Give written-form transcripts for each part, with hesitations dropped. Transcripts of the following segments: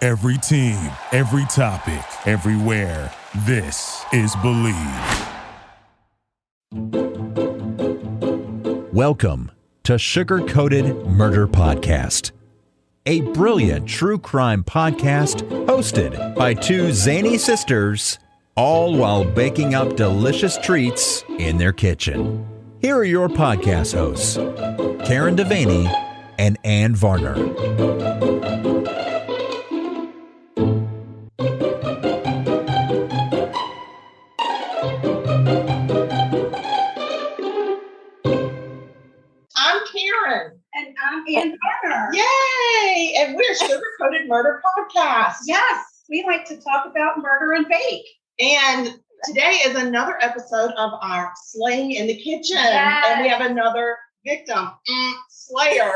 Every team, every topic, everywhere. This is Believe. Welcome to Sugar Coated Murder Podcast, a brilliant true crime podcast hosted by two zany sisters, all while baking up delicious treats in their kitchen. Here are your podcast hosts, Karen Devaney and Ann Varner. And I'm Ann Varner. Yay! And we're Sugar Coated Murder Podcast. Yes, we like to talk about murder and bake. And today is another episode of our Slaying in the Kitchen. Yes. And we have another victim, Slayer.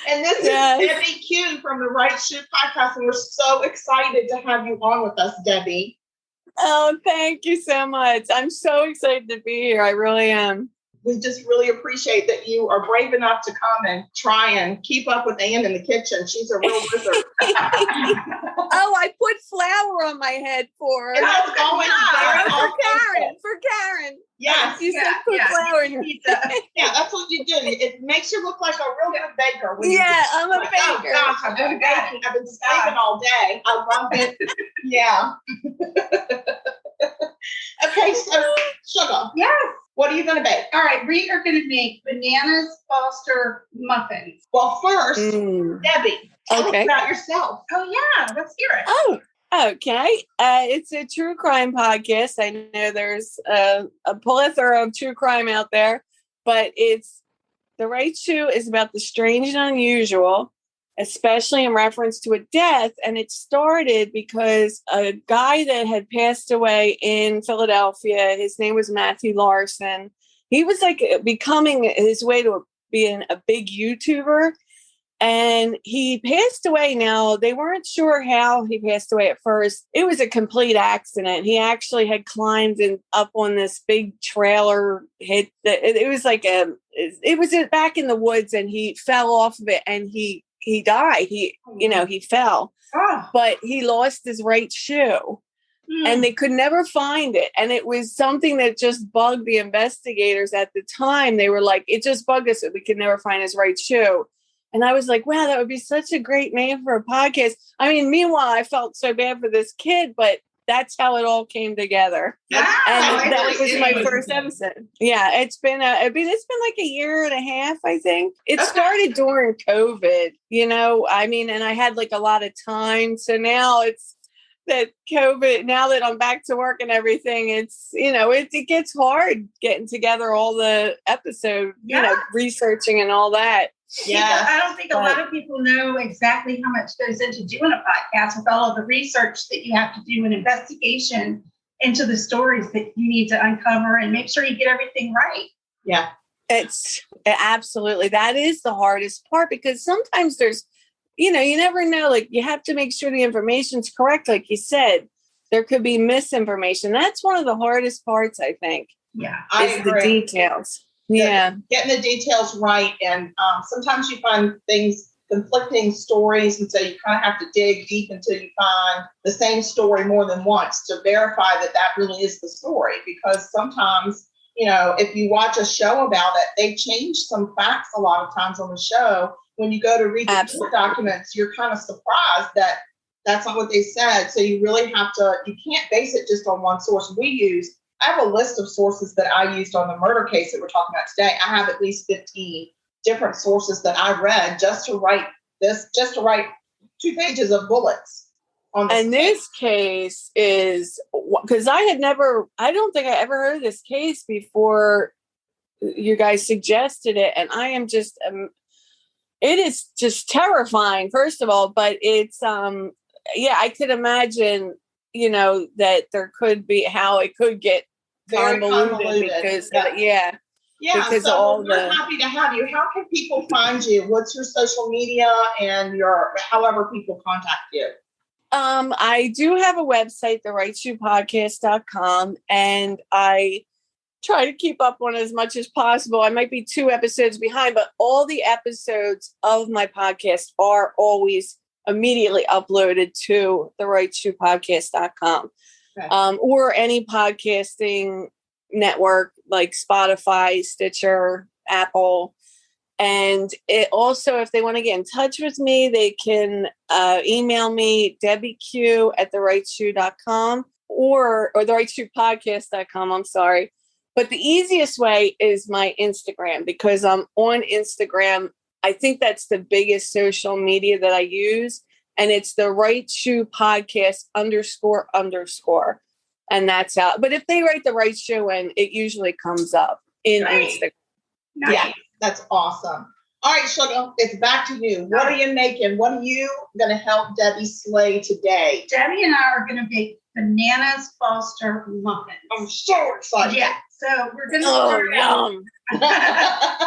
And this is Debbie Q from the Right Shoe Podcast. And we're so excited to have you on with us, Debbie. Oh, thank you so much. I'm so excited to be here. I really am. We just really appreciate that you are brave enough to come and try and keep up with Ann in the kitchen. She's a real wizard. Oh, I put flour on my head for her. It's always For Karen. Yes. You said put flour in your pizza. Yeah, that's what you do. It makes you look like a real good baker. I'm a baker. Oh, gosh, I've been baking. I've been sleeping all day. I love it. Yeah. Okay, so sugar. Yes. What are you going to bake? All right, we are going to make Bananas Foster Muffins. Well, first, Debbie, tell us about yourself. Oh, yeah. Let's hear it. Oh, okay. It's a true crime podcast. I know there's a plethora of true crime out there, but The Right Shoe is about the strange and unusual, especially in reference to a death. And it started because a guy that had passed away in Philadelphia, his name was Matthew Larson. He was like becoming his way to being a big YouTuber. And he passed away. Now, they weren't sure how he passed away at first. It was a complete accident. He actually had climbed up on this big trailer. It was back in the woods, and he fell off of it, and he died. He fell, but he lost his right shoe and they could never find it. And it was something that just bugged the investigators at the time. They were like, it just bugged us that we could never find his right shoe. And I was like, wow, that would be such a great name for a podcast. I mean, meanwhile, I felt so bad for this kid, but that's how it all came together. And that was my first episode. Yeah, it's been like a year and a half, I think. It started during COVID, and I had like a lot of time. So now it's that COVID, now that I'm back to work and everything, it's, it gets hard getting together all the episodes, researching and all that. Yeah, I don't think a lot of people know exactly how much goes into doing a podcast with all of the research that you have to do, an investigation into the stories that you need to uncover and make sure you get everything right. Yeah, it's absolutely, that is the hardest part, because sometimes there's, you never know, like you have to make sure the information's correct. Like you said, there could be misinformation. That's one of the hardest parts, I think. Yeah, I agree. The details. Yeah. Getting the details right. And sometimes you find conflicting stories. And so you kind of have to dig deep until you find the same story more than once to verify that really is the story. Because sometimes, if you watch a show about it, they change some facts a lot of times on the show. When you go to read the court documents, you're kind of surprised that that's not what they said. So you really have to, you can't base it just on one source. I have a list of sources that I used on the murder case that we're talking about today. I have at least 15 different sources that I read just to write 2 pages of bullets on this. And this case is, because I don't think I ever heard of this case before you guys suggested it. And I am just, it is just terrifying, first of all, but it's, I could imagine, that there could be how it could get convoluted because because so all we're happy to have you. How can people find you? What's your social media and however people contact you? I do have a website, therightshoepodcast.com, and I try to keep up on as much as possible. I might be 2 episodes behind, but all the episodes of my podcast are always immediately uploaded to the rightshoepodcast.com. Okay. Or any podcasting network like Spotify, Stitcher, Apple. And it also, if they want to get in touch with me, they can email me, debbieq@therightshoe.com or therightshoepodcast.com. I'm sorry. But the easiest way is my Instagram, because I'm on Instagram. I think that's the biggest social media that I use. And it's the Right Shoe Podcast __. And that's out. But if they write the Right Shoe in, it usually comes up in Instagram. Nice. Yeah, that's awesome. All right, Sugar, it's back to you. What are you making? What are you going to help Debbie slay today? Debbie and I are going to make Bananas Foster Muffins. I'm so excited. Yeah. So we're going to start out. Yum.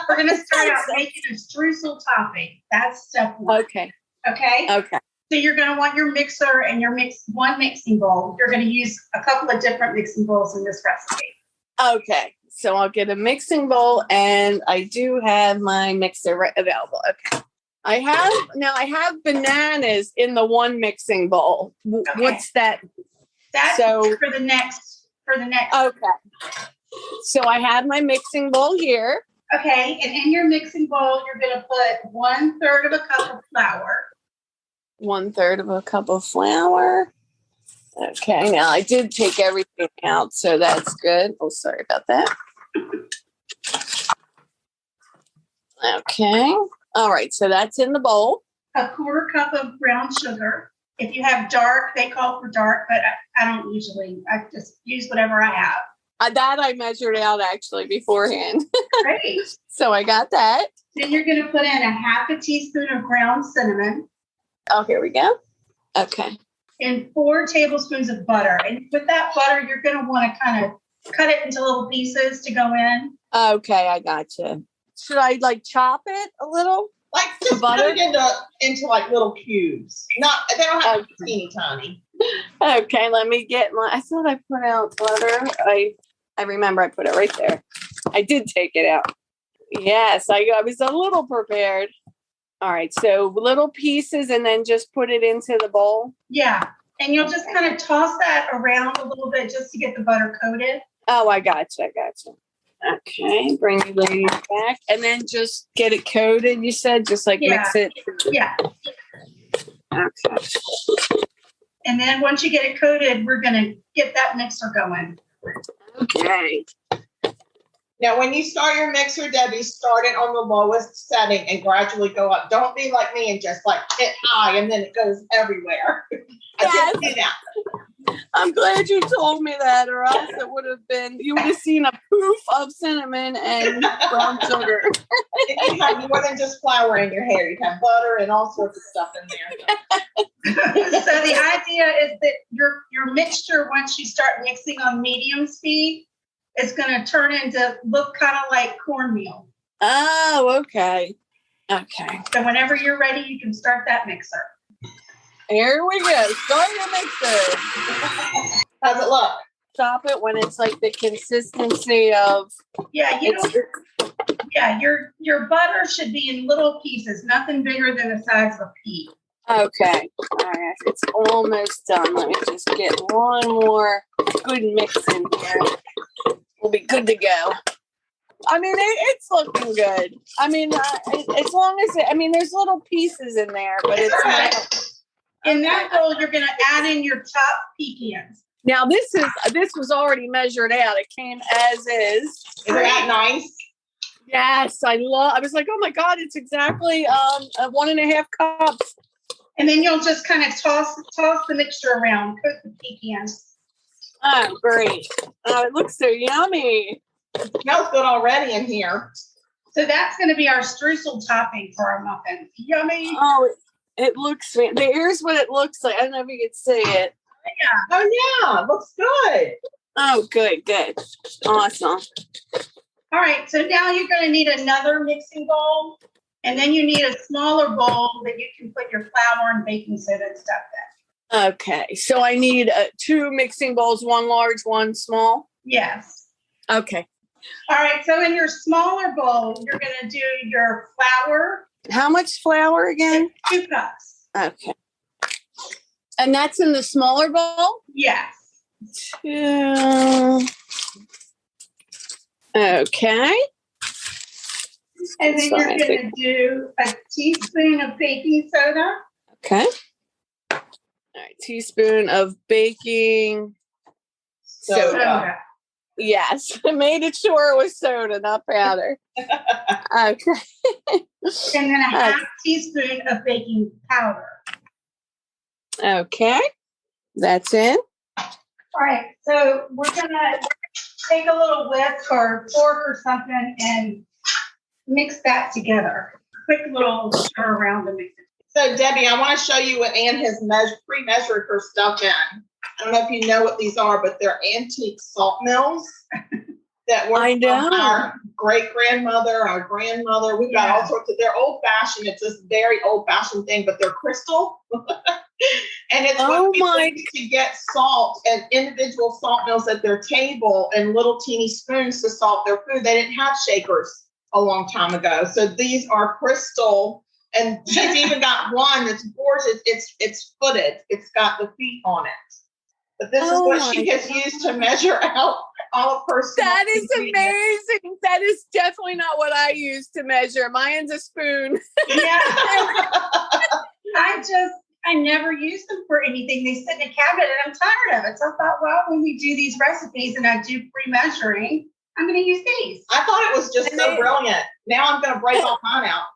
We're going to start out making a streusel topping. That's step 1. Okay. Okay. Okay. So you're going to want your mixer and your one mixing bowl. You're going to use a couple of different mixing bowls in this recipe. Okay. So I'll get a mixing bowl, and I do have my mixer available. Okay. I have bananas in the one mixing bowl. Okay. What's that? That's So for the next. Okay. So I have my mixing bowl here. Okay. And in your mixing bowl, you're going to put 1/3 of a cup of flour. 1/3 of a cup of flour. Okay, now I did take everything out, so that's good. Oh, sorry about that. Okay. All right, so that's in the bowl. A 1/4 cup of brown sugar. If you have dark, they call for dark, but I don't usually. I just use whatever I have. That I measured out actually beforehand. Great. So I got that. Then you're going to put in a 1/2 teaspoon of ground cinnamon. Oh, here we go. Okay. And 4 tablespoons of butter. And with that butter, you're going to want to kind of cut it into little pieces to go in. Okay, I gotcha. Should I chop it a little? Like just butter? put it into like little cubes. They don't have to be teeny tiny. Okay, let me get I thought I put out butter. I remember I put it right there. I did take it out. Yes, I was a little prepared. All right, so little pieces and then just put it into the bowl? Yeah, and you'll just kind of toss that around a little bit just to get the butter coated. Oh, I gotcha. Okay, bring you ladies back. And then just get it coated, you said? Just mix it? Yeah. Okay. And then once you get it coated, we're going to get that mixer going. Okay. Now, when you start your mixer, Debbie, start it on the lowest setting and gradually go up. Don't be like me and just hit high and then it goes everywhere. I didn't do that. I'm glad you told me that, or else it would have been, you would have seen a poof of cinnamon and brown sugar. You have more than just flour in your hair. You have butter and all sorts of stuff in there. So the idea is that your mixture, once you start mixing on medium speed, it's going to turn into look kind of like cornmeal. Oh, okay. Okay. So whenever you're ready, you can start that mixer. Here we go. Start your mixer. How's it look? Stop it when it's the consistency of. Yeah, your butter should be in little pieces, nothing bigger than the size of a pea. Okay. All right. It's almost done. Let me just get one more good mix in here. We'll be good to go. I mean, it's looking good. I mean, as long as there's little pieces in there, but it's not. In that bowl, you're going to add in your chopped pecans. Now, this was already measured out. It came as is. Isn't that nice? Yes, I was like, oh my God, it's exactly 1.5 cups. And then you'll just kind of toss the mixture around, cook the pecans. Oh, great. Oh, it looks so yummy. It smells good already in here. So that's going to be our streusel topping for our muffins. Yummy. Oh, it looks, here's what it looks like. I don't know if you can see it. Yeah. Oh, yeah. It looks good. Oh, good. Awesome. All right. So now you're going to need another mixing bowl. And then you need a smaller bowl that you can put your flour and baking soda and stuff in. Okay. So I need 2 mixing bowls, one large, one small? Yes. Okay. All right. So in your smaller bowl, you're going to do your flour. How much flour again? 2 cups. Okay. And that's in the smaller bowl? Yes. 2. Okay. And then you're going to do a teaspoon of baking soda. Okay. All right. Teaspoon of baking soda. Yes. I made it sure it was soda, not powder. Okay. And then a half teaspoon of baking powder. Okay. That's in. All right. So we're going to take a little whisk or fork or something and mix that together. Quick little stir around to mix it. So Debbie, I want to show you what Ann has pre-measured her stuff in. I don't know if you know what these are, but they're antique salt mills that were from our great-grandmother, our grandmother. We've got all sorts of, they're old-fashioned. It's this very old-fashioned thing, but they're crystal. And it's what people use to get salt and individual salt mills at their table and little teeny spoons to salt their food. They didn't have shakers a long time ago. So these are crystal, and she's even got one that's gorgeous. It's footed. It's got the feet on it. But this is what she has used to measure out all of her. That is amazing. That is definitely not what I use to measure. Mine's a spoon. Yeah. I never use them for anything. They sit in a cabinet and I'm tired of it. So I thought, well, when we do these recipes and I do pre-measuring, I'm going to use these. I thought it was just so brilliant. Now I'm going to break all mine out.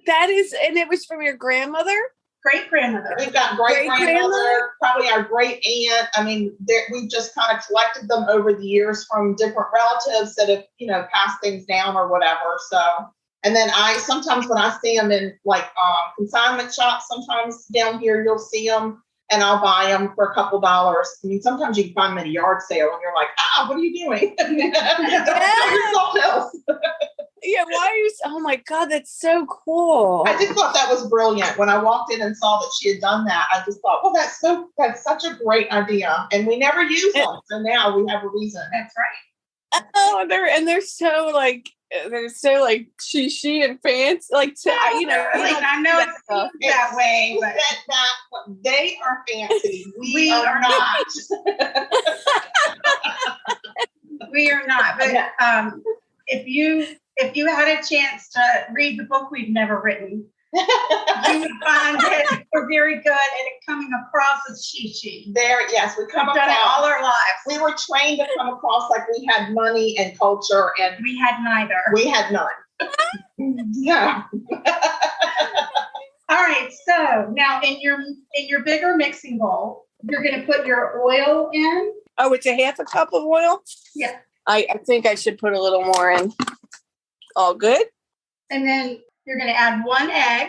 That is, and it was from your grandmother? Great-grandmother. We've got great-grandmother, probably our great-aunt. I mean, we've just kind of collected them over the years from different relatives that have, passed things down or whatever. So, and then sometimes when I see them in like consignment shops, sometimes down here you'll see them and I'll buy them for a couple dollars. I mean, sometimes you can find them at a yard sale and you're like, what are you doing? Yeah, why are you? Oh my God, that's so cool. I just thought that was brilliant. When I walked in and saw that she had done that, I just thought, well, that's such a great idea. And we never use them. So now we have a reason. That's right. Oh, they're so like she and fancy. Like, I know it's that way, but they are fancy. We are not. We are not. But if you had a chance to read the book we've never written, you would find that we're very good at it coming across as she. Yes, we come across. Done it all our lives. We were trained to come across like we had money and culture, and we had neither. We had none. Yeah. All right. So now in your bigger mixing bowl, you're going to put your oil in. Oh, it's a half a cup of oil? Yeah. I think I should put a little more in. All good. And then you're going to add 1 egg.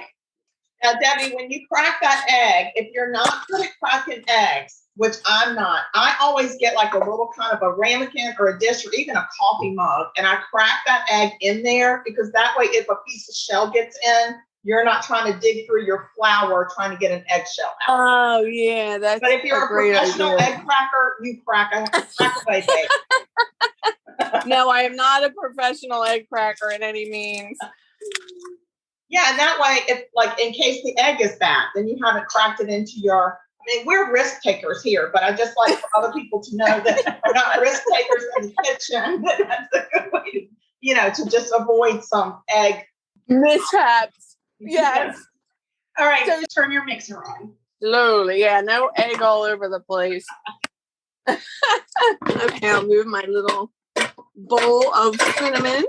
Now, Debbie, when you crack that egg, if you're not good at cracking eggs, which I'm not, I always get like a little kind of a ramekin or a dish or even a coffee mug, and I crack that egg in there because that way if a piece of shell gets in, you're not trying to dig through your flour trying to get an eggshell out. Oh, yeah. But if you're a professional egg cracker, you crack away, babe. No, I am not a professional egg cracker in any means. Yeah, and that way, if like in case the egg is bad, then you haven't cracked it into your. I mean, we're risk takers here, but I just like for other people to know that we're not risk takers in the kitchen. That's a good way to just avoid some egg mishaps. Yes. All right. So turn your mixer on. Slowly. Yeah. No egg all over the place. Okay. I'll move my little bowl of cinnamon.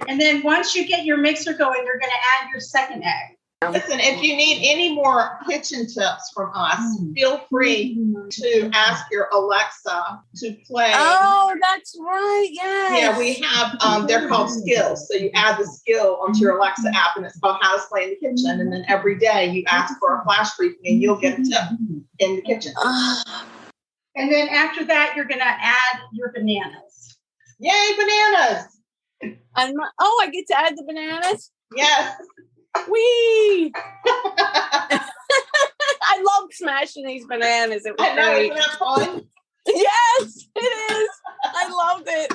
And then once you get your mixer going, you're going to add your second egg. Listen, if you need any more kitchen tips from us, feel free to ask your Alexa to play. Oh, that's right. Yes. Yeah, we have, they're called skills. So you add the skill onto your Alexa app and it's called How to Play in the Kitchen. And then every day you ask for a flash briefing and you'll get a tip in the kitchen. And then after that, you're going to add your bananas. Yay, bananas. I get to add the bananas? Yes. Whee! I love smashing these bananas. It was I know, great. isn't that fun? Yes, it is. I loved it.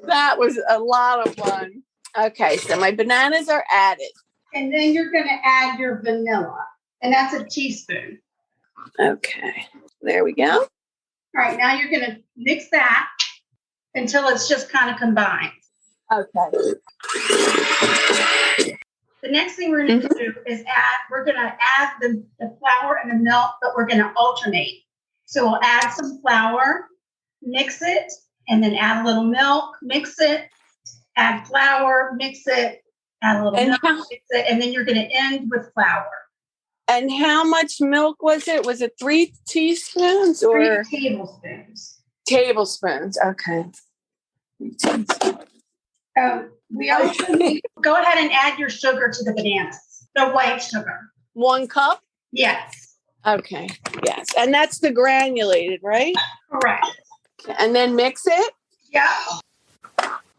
That was a lot of fun. Okay, so my bananas are added. And then you're going to add your vanilla, and that's a teaspoon. Okay, there we go. All right, now you're going to mix that until it's just kind of combined. Okay. The next thing we're going to do is we're going to add the flour and the milk, but we're going to alternate. So we'll add some flour, mix it, and then add a little milk, mix it, add flour, mix it, add a little milk, mix it, and then you're going to end with flour. And how much milk was it? Was it 3 teaspoons or 3 tablespoons? Tablespoons. Okay. 3 teaspoons. We also need, go ahead and add your sugar to the bananas, the white sugar. 1 cup? Yes. Okay. Yes. And that's the granulated, right? Correct. And then mix it? Yeah.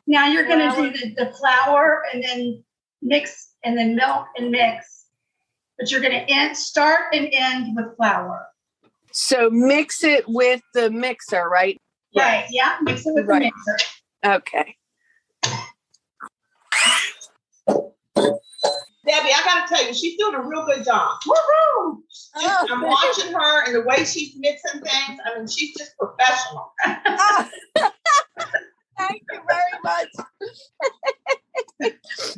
Now you're going to do the flour and then mix and then milk and mix. But you're going to start and end with flour. So mix it with the mixer, right? Right. Yeah. Mix it with the mixer. Okay. Debbie, I got to tell you, she's doing a real good job. Woohoo! I'm watching her and the way she's mixing things. I mean, she's just professional. Thank you very much.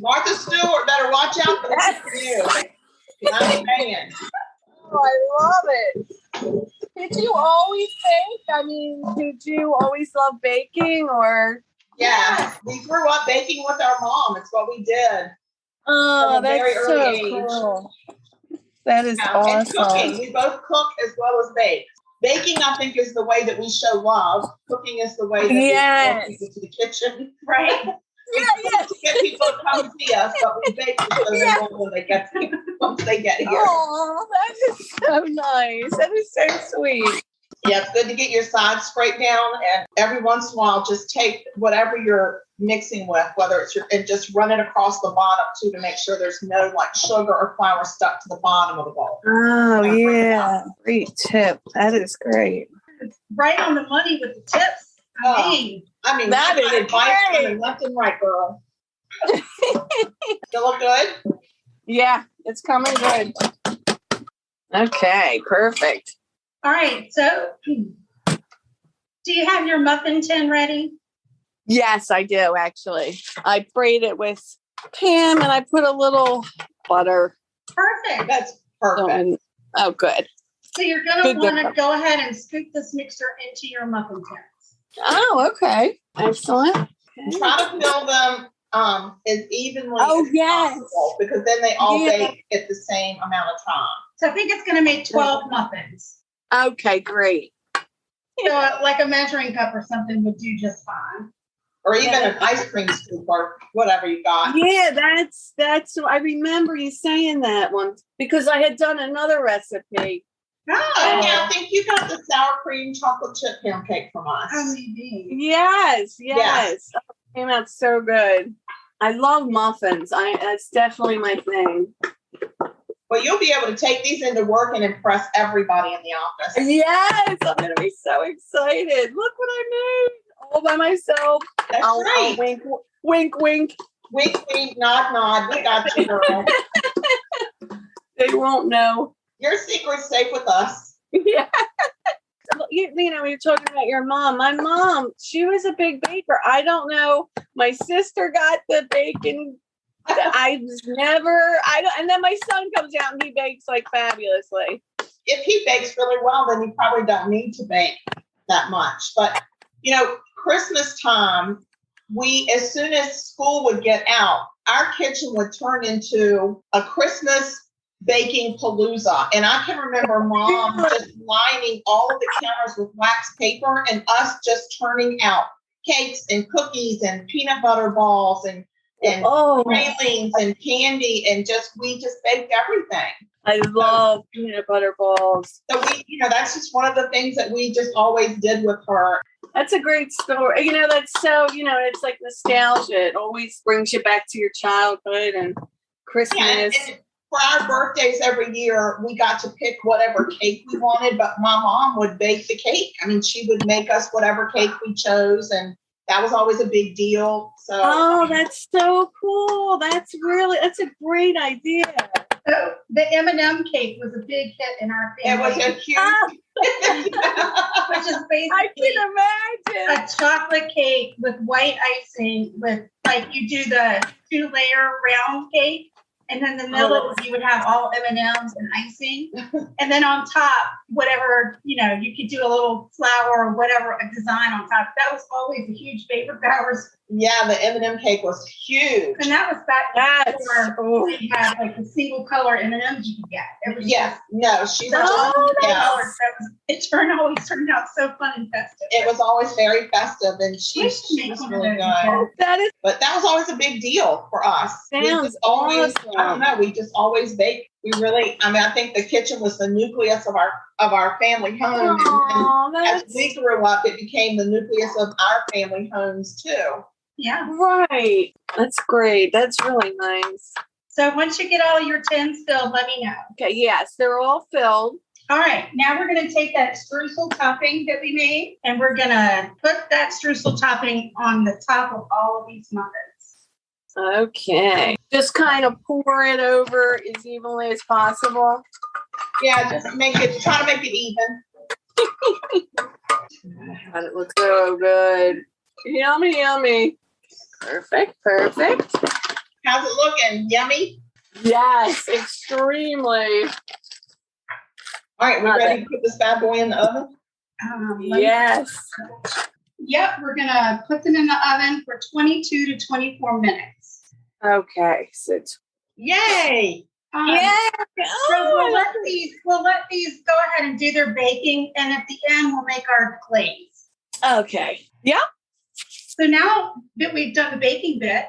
Martha Stewart, better watch out for this for you. I'm saying. Oh, I love it. Did you always bake? I mean, did you always love baking or? Yeah, we grew up baking with our mom. It's what we did. Oh, that's so age. cool. That is awesome. And cooking. We both cook as well as bake. Baking, I think, is the way that we show love. Cooking is the way that we bring people to the kitchen. Right. To get people to come see us, but we bake so they know when they get once they get here. Oh, that is so nice. That is so sweet. Yeah, it's good to get your sides scraped down, and every once in a while, just take whatever you're mixing with, whether it's and just run it across the bottom too to make sure there's no like sugar or flour stuck to the bottom of the bowl. Oh yeah, great tip. That is great. Right on the money with the tips. I mean, that is advice great. coming left and right, girl. Still look good? Yeah, it's coming good. Okay, perfect. All right. So, do you have your muffin tin ready? Yes, I do, actually. I sprayed it with Pam and I put a little butter. Perfect. That's perfect. Oh, good. So you're going to want to go ahead and scoop this mixer into your muffin tins. Oh, okay. Excellent. Okay. Try to fill them as evenly as possible, because then they all bake at the same amount of time. So I think it's going to make 12 muffins. Okay, great. So like a measuring cup or something would do just fine. Or even an ice cream scoop or whatever you got. Yeah, that's. I remember you saying that one because I had done another recipe. Oh, yeah, I think you got the sour cream chocolate chip pound cake from us. Oh, maybe. Yes. Oh, it came out so good. I love muffins. That's definitely my thing. Well, you'll be able to take these into work and impress everybody in the office. Yes, I'm going to be so excited. Look what I made all by myself. That's right. I'll wink, wink, wink. Wink, wink, nod, nod. We got you, girl. They won't know. Your secret's safe with us. Yeah. You know, you're talking about your mom. My mom, she was a big baker. I don't know. My sister got the bacon. And then my son comes out and he bakes like fabulously. If he bakes really well, then you probably don't need to bake that much. But, you know, Christmas time, as soon as school would get out, our kitchen would turn into a Christmas baking palooza. And I can remember Mom just lining all of the counters with wax paper and us just turning out cakes and cookies and peanut butter balls and pralines and candy, and we just baked everything. I love peanut butter balls. So that's just one of the things that we just always did with her. That's a great story. You know, that's so, it's like nostalgia. It always brings you back to your childhood and Christmas. Yeah, and for our birthdays every year, we got to pick whatever cake we wanted, but my mom would bake the cake. I mean, she would make us whatever cake we chose, and That was always a big deal. So, Oh, that's so cool. That's a great idea. So the M&M cake was a big hit in our it family. was a huge, which is basically I can imagine. a chocolate cake with white icing with, like, you do the 2-layer round cake, and then the middle you would have all M&Ms and icing, and then on top, whatever, you could do a little flower or whatever, a design on top. That was always a huge favorite of ours. Yeah, the M&M cake was huge. And that was back before we had like the single color M&Ms you could get. It was she's it always turned out so fun and festive. It was always very festive, and she was really good. But that was always a big deal for us. Sounds always awesome. I don't know. We just always baked. I think the kitchen was the nucleus of our family home. And as we grew up, it became the nucleus of our family homes too. Yeah. Right. That's great. That's really nice. So once you get all your tins filled, let me know. Okay. Yes, they're all filled. All right. Now we're going to take that streusel topping that we made, and we're going to put that streusel topping on the top of all of these muffins. Okay. Just kind of pour it over as evenly as possible. Yeah, just try to make it even. God, it looks so good. Yummy, yummy. Perfect. How's it looking? Yummy? Yes, extremely. All right, we're ready to put this bad boy in the oven? Yes. Yep, we're going to put them in the oven for 22 to 24 minutes. Okay. So yay! yeah. So we'll let these go ahead and do their baking, and at the end we'll make our glaze. Okay. Yep. So now that we've done the baking bit,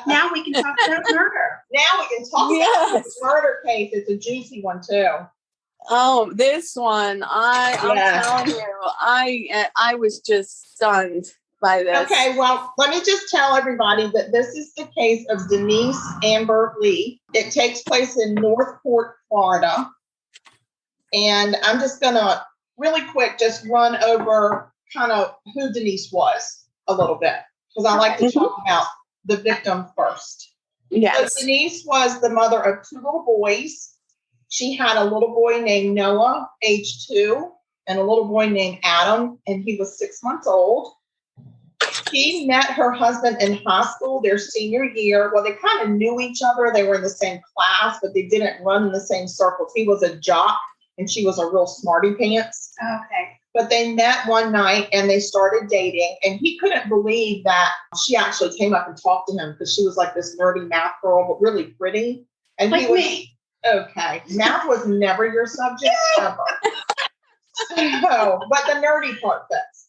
now we can talk about murder. Now we can talk about this murder case. It's a juicy one too. Oh, this one, I'm telling you, I was just stunned by this. Okay, well, let me just tell everybody that this is the case of Denise Amber Lee. It takes place in Northport, Florida. And I'm just going to really quick just run over kind of who Denise was a little bit, because I like to talk about the victim first. Yes. So Denise was the mother of 2 little boys. She had a little boy named Noah, age 2, and a little boy named Adam, and he was 6 months old. She met her husband in high school their senior year. Well, they kind of knew each other. They were in the same class, but they didn't run in the same circles. He was a jock, and she was a real smarty pants. Okay. But they met one night and they started dating, and he couldn't believe that she actually came up and talked to him, because she was like this nerdy math girl, but really pretty. And like he was me. Okay. Math was never your subject ever. So, but the nerdy part fits.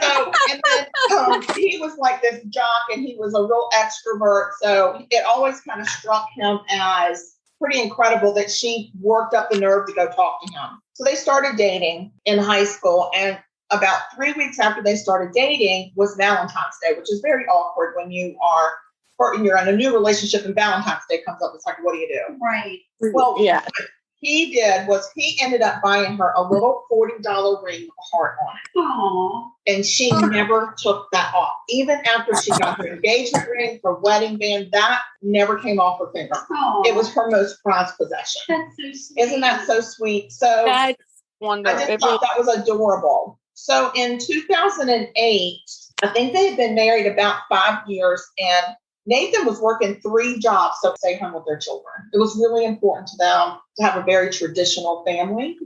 So, and then he was like this jock, and he was a real extrovert. So it always kind of struck him as pretty incredible that she worked up the nerve to go talk to him. So they started dating in high school, and about 3 weeks after they started dating was Valentine's Day, which is very awkward when you're in a new relationship and Valentine's Day comes up. It's like, what do you do? Right. Well, yeah. What he did was he ended up buying her a little $40 ring with a heart on it. Aww. And she never took that off. Even after she got her engagement ring, her wedding band, that never came off her finger. Aww. It was her most prized possession. That's so sweet. Isn't that so sweet? So That's wonderful. I just thought that was adorable. So in 2008, I think they had been married about 5 years, and Nathan was working 3 jobs to stay home with their children. It was really important to them to have a very traditional family.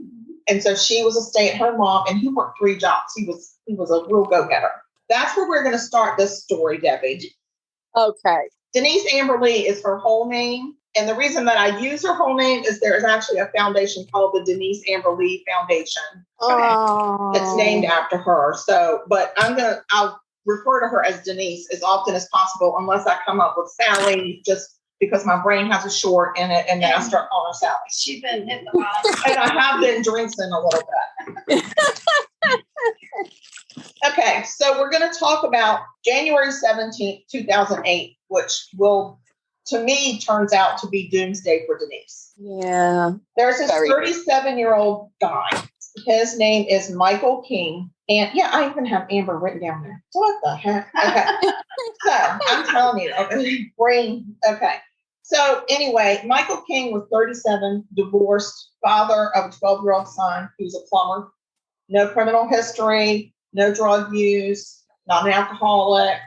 And so she was a stay-at-home mom, and he worked 3 jobs. He was a real go-getter. That's where we're going to start this story, Debbie. Okay. Denise Amber Lee is her whole name. And the reason that I use her whole name is there is actually a foundation called the Denise Amber Lee Foundation. Oh. It's named after her. So, but I'll refer to her as Denise as often as possible, unless I come up with Sally, just because my brain has a short in it, and then I start calling her Sally. She's been hitting the bottom. And I have been drinking a little bit. Okay, so we're going to talk about January 17th, 2008, which will, to me, turns out to be doomsday for Denise. Yeah. There's this 37-year-old guy. His name is Michael King. And yeah, I even have Amber written down there. What the heck? Okay. So I'm telling you, okay, brain. Okay. So anyway, Michael King was 37, divorced, father of a 12-year-old son who's a plumber, no criminal history, no drug use, not an alcoholic,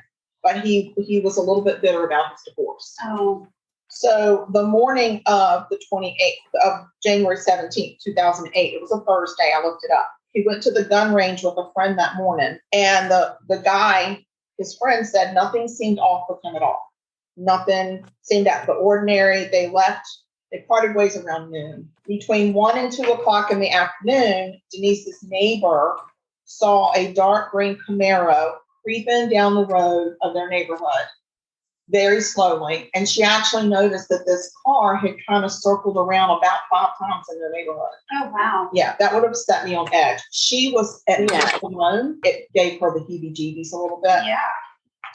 but he was a little bit bitter about his divorce. Oh. So the morning of the 28th of January 17th, 2008, it was a Thursday. I looked it up. He went to the gun range with a friend that morning, and the guy, his friend, said nothing seemed off with him at all. Nothing seemed out of the ordinary. They left. They parted ways around noon. Between 1 and 2 o'clock in the afternoon, Denise's neighbor saw a dark green Camaro creeping down the road of their neighborhood very slowly. And she actually noticed that this car had kind of circled around about 5 times in their neighborhood. Oh, wow. Yeah, that would have set me on edge. She was at home alone. It gave her the heebie-jeebies a little bit. Yeah.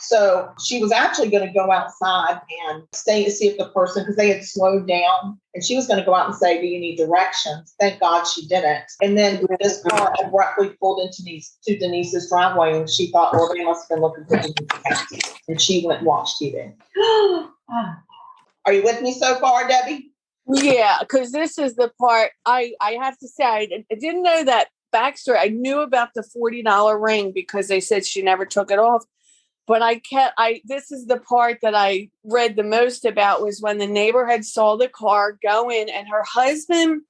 So she was actually going to go outside and stay to see if the person, because they had slowed down, and she was going to go out and say, do you need directions? Thank God she didn't. And then this car abruptly pulled into Denise's driveway, and she thought, well, they must have been looking for Denise. And she went and watched TV. Are you with me so far, Debbie? Yeah, because this is the part I have to say, I didn't know that backstory. I knew about the $40 ring because they said she never took it off. But this is the part that I read the most about, was when the neighbor had saw the car go in, and her husband,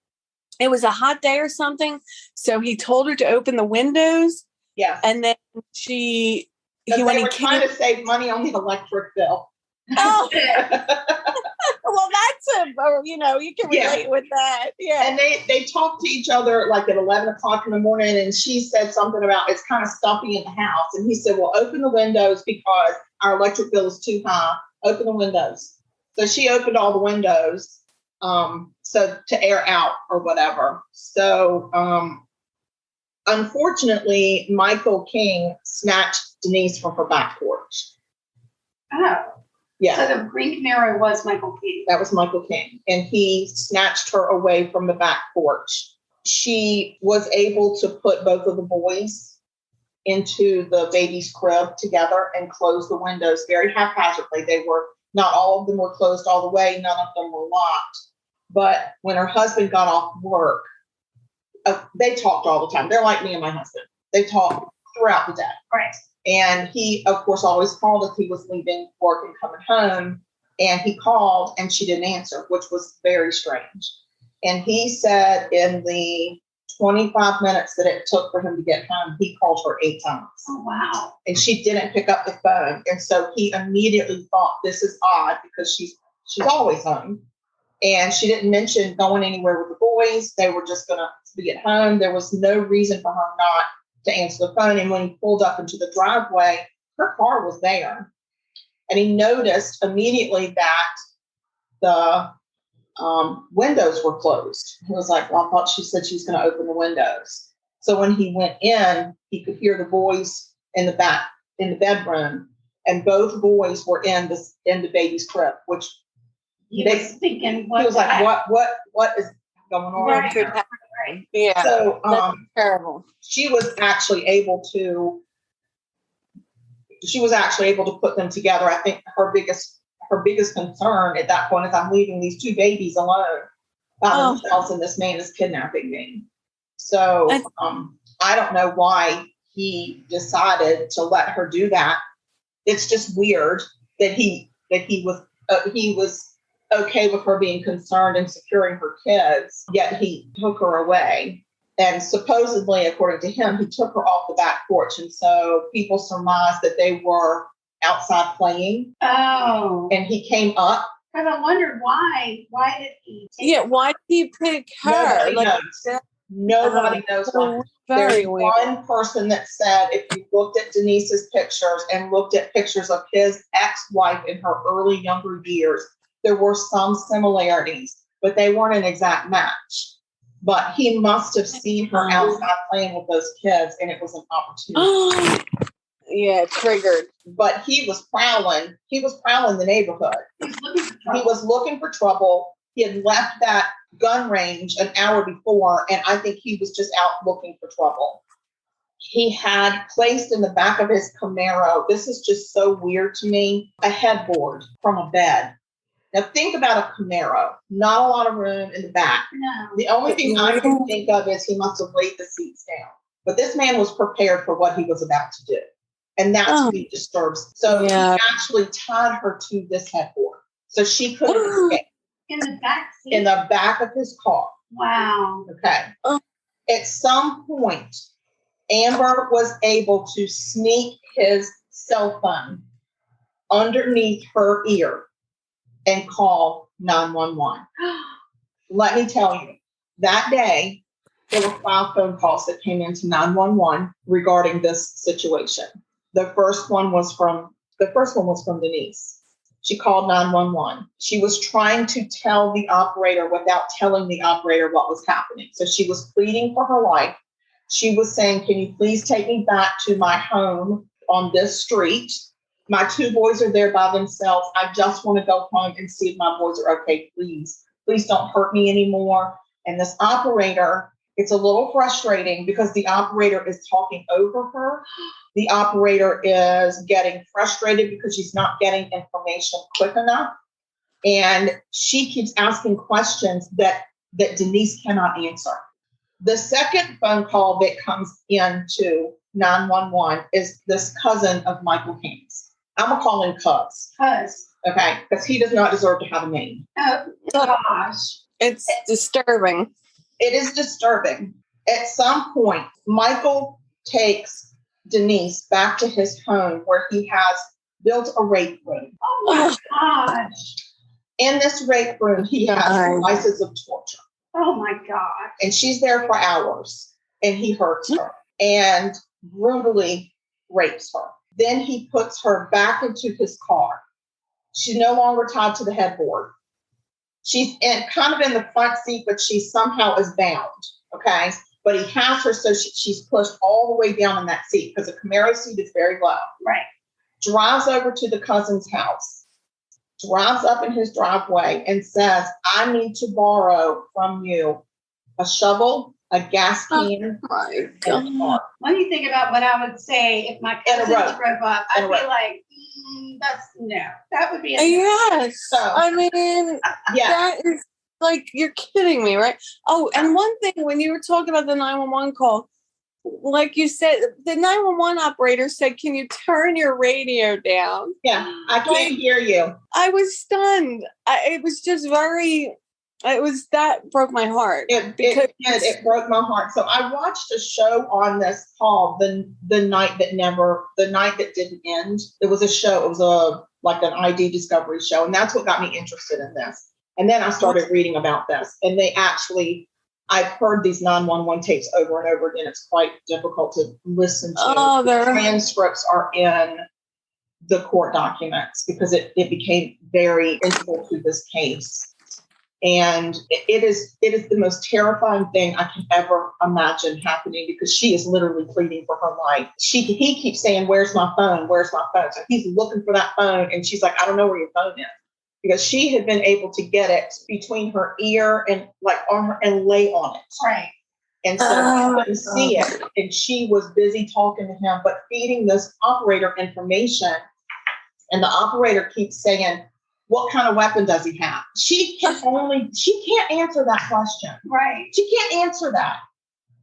it was a hot day or something. So he told her to open the windows. Yeah. And then they were trying to save money on the electric bill. Oh, well, that's you can relate with that. Yeah. And they talked to each other like at 11 o'clock in the morning, and she said something about it's kind of stuffy in the house. And he said, well, open the windows because our electric bill is too high. Open the windows. So she opened all the windows so to air out or whatever. So unfortunately, Michael King snatched Denise from her back porch. Oh. Yeah. So the green Camaro was Michael King. That was Michael King. And he snatched her away from the back porch. She was able to put both of the boys into the baby's crib together and close the windows very haphazardly. Not all of them were closed all the way. None of them were locked. But when her husband got off work, they talked all the time. They're like me and my husband. They talked throughout the day. Right. And he, of course, always called if he was leaving work and coming home. And he called and she didn't answer, which was very strange. And he said in the 25 minutes that it took for him to get home, he called her 8 times. Oh, wow. And she didn't pick up the phone. And so he immediately thought, this is odd because she's always home. And she didn't mention going anywhere with the boys. They were just going to be at home. There was no reason for her not to answer the phone. And when he pulled up into the driveway, her car was there. And he noticed immediately that the windows were closed. He was like, well, I thought she said she was going to open the windows. So when he went in, he could hear the boys in the bedroom, and both boys were in the baby's crib, which he was thinking, he was like, what is going on? Right. Right. Yeah. So that's terrible. She was actually able to put them together. I think her biggest concern at that point is, I'm leaving these 2 babies alone by themselves, and this man is kidnapping me. So I don't know why he decided to let her do that. It's just weird that he was okay with her being concerned and securing her kids, yet he took her away. And supposedly, according to him, he took her off the back porch. And so people surmised that they were outside playing. Oh. And he came up. And I wondered why. Why did he take her? Why did he pick her? Nobody knows why. There's one person that said if you looked at Denise's pictures and looked at pictures of his ex-wife in her early younger years, there were some similarities, but they weren't an exact match. But he must have seen her outside playing with those kids, and it was an opportunity. Yeah, triggered. But he was prowling. He was prowling the neighborhood. He was looking for trouble. He had left that gun range an hour before, and I think he was just out looking for trouble. he had placed in the back of his Camaro, this is just so weird to me, a headboard from a bed. Now think about a Camaro, not a lot of room in the back. No. The only thing I can think of is he must have laid the seats down. But this man was prepared for what he was about to do. And that's what he disturbs. So he actually tied her to this headboard so she couldn't escape. In the back seat? In the back of his car. Wow. Okay. At some point, Amber was able to sneak his cell phone underneath her ear and call 911. Let me tell you, that day, there were 5 phone calls that came into 911 regarding this situation. The first one was from Denise. She called 911. She was trying to tell the operator without telling the operator what was happening. So she was pleading for her life. She was saying, can you please take me back to my home on this street? My 2 boys are there by themselves. I just want to go home and see if my boys are okay. Please don't hurt me anymore. And this operator, it's a little frustrating because the operator is talking over her. The operator is getting frustrated because she's not getting information quick enough. And she keeps asking questions that Denise cannot answer. The second phone call that comes into 911 is this cousin of Michael Haynes. I'm going to call him Cuz. Cuz. Okay, because he does not deserve to have a name. Oh, gosh. It's disturbing. It is disturbing. At some point, Michael takes Denise back to his home where he has built a rape room. Oh, my gosh. In this rape room, he has devices of torture. Oh, my God. And she's there for hours, and he hurts her and brutally rapes her. Then he puts her back into his car. She's no longer tied to the headboard. She's kind of in the front seat, but she somehow is bound, okay? But he has her so she's pushed all the way down in that seat because the Camaro seat is very low. Right. Drives over to the cousin's house, drives up in his driveway and says, I need to borrow from you a shovel, a gas can, and a car. When you think about what I would say if my cousin drove up, I'd be like, that would be a yes. So, I mean, that is like, you're kidding me, right? Oh, and one thing, when you were talking about the 911 call, like you said, the 911 operator said, can you turn your radio down? Yeah, I can't hear you. I was stunned. It was just that broke my heart. It broke my heart. So I watched a show on this called the night that didn't end. It was a show. It was like an ID discovery show. And that's what got me interested in this. And then I started reading about this, and I've heard these 911 tapes over and over again. It's quite difficult to listen to. The transcripts are in the court documents because it became very integral to this case. And it is the most terrifying thing I can ever imagine happening because she is literally pleading for her life. He keeps saying, where's my phone? Where's my phone? So he's looking for that phone. And she's like, I don't know where your phone is. Because she had been able to get it between her ear and like on her and lay on it. Right. And so I couldn't see it. And she was busy talking to him, but feeding this operator information. And the operator keeps saying, what kind of weapon does he have? She can't answer that question. Right. She can't answer that.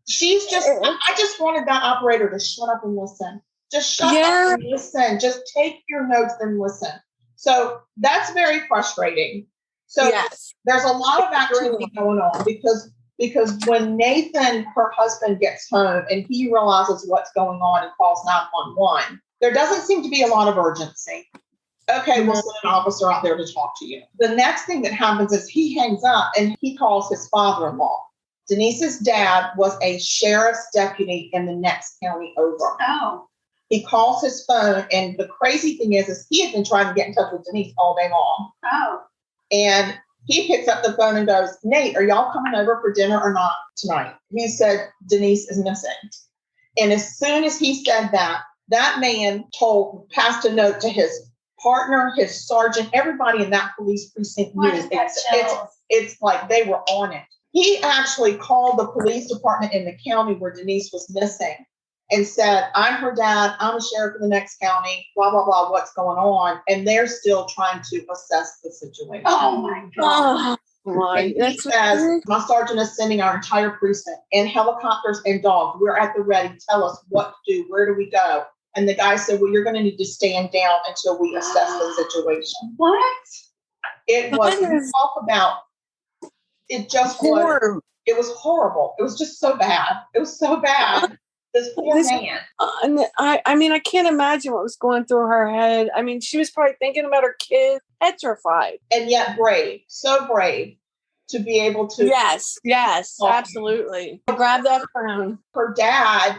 She's just, I just wanted that operator to shut up and listen. Just shut up and listen. Just take your notes and listen. So that's very frustrating. So there's a lot of activity going on because when Nathan, her husband, gets home and he realizes what's going on and calls 911, there doesn't seem to be a lot of urgency. Okay, we'll send an officer out there to talk to you. The next thing that happens is he hangs up and he calls his father-in-law. Denise's dad was a sheriff's deputy in the next county over. Oh. He calls his phone, and the crazy thing is he had been trying to get in touch with Denise all day long. Oh. And he picks up the phone and goes, Nate, are y'all coming over for dinner or not tonight? He said, Denise is missing. And as soon as he said that, that man passed a note to his partner, his sergeant, everybody in that police precinct knew. It's like they were on it. He actually called the police department in the county where Denise was missing and said, I'm her dad, I'm a sheriff in the next county, blah, blah, blah, what's going on? And they're still trying to assess the situation. Oh my God. And he says, my sergeant is sending our entire precinct and helicopters and dogs. We're at the ready. Tell us what to do. Where do we go? And the guy said, well, you're going to need to stand down until we assess the situation. What? It was, talk about, it just was, it was horrible. It was just so bad. It was so bad. This poor man. I mean, I can't imagine what was going through her head. I mean, she was probably thinking about her kid, petrified. And yet brave, so brave to be able to. Yes, absolutely. Grab that phone. Her dad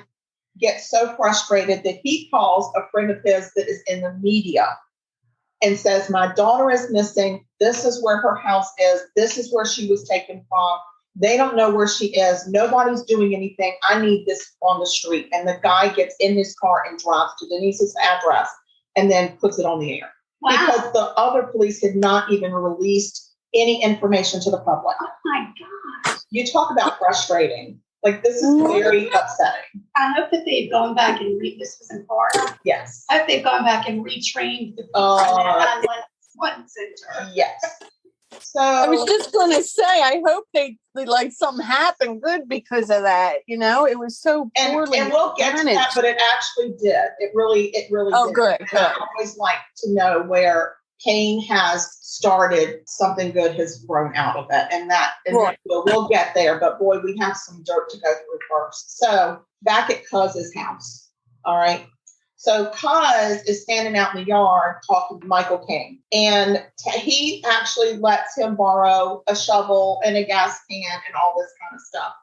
gets so frustrated that he calls a friend of his that is in the media and says, my daughter is missing. This is where her house is. This is where she was taken from. They don't know where she is. Nobody's doing anything. I need this on the street. And the guy gets in his car and drives to Denise's address and then puts it on the air. Wow. Because the other police had not even released any information to the public. Oh my God. You talk about frustrating. Like, this is very upsetting. I hope that they've gone back and this was in Florida. Yes. I hope they've gone back and retrained the people on one center. Yes. So I was just going to say, I hope they like something happened good because of that. You know, it was so poorly and we'll get to that, but it actually did. It really did. Oh, good. I always like to know where Cain has started, something good has grown out of it. And we'll get there. But boy, we have some dirt to go through first. So back at Cuz's house. All right. So Cuz is standing out in the yard talking to Michael King. And he actually lets him borrow a shovel and a gas can and all this kind of stuff.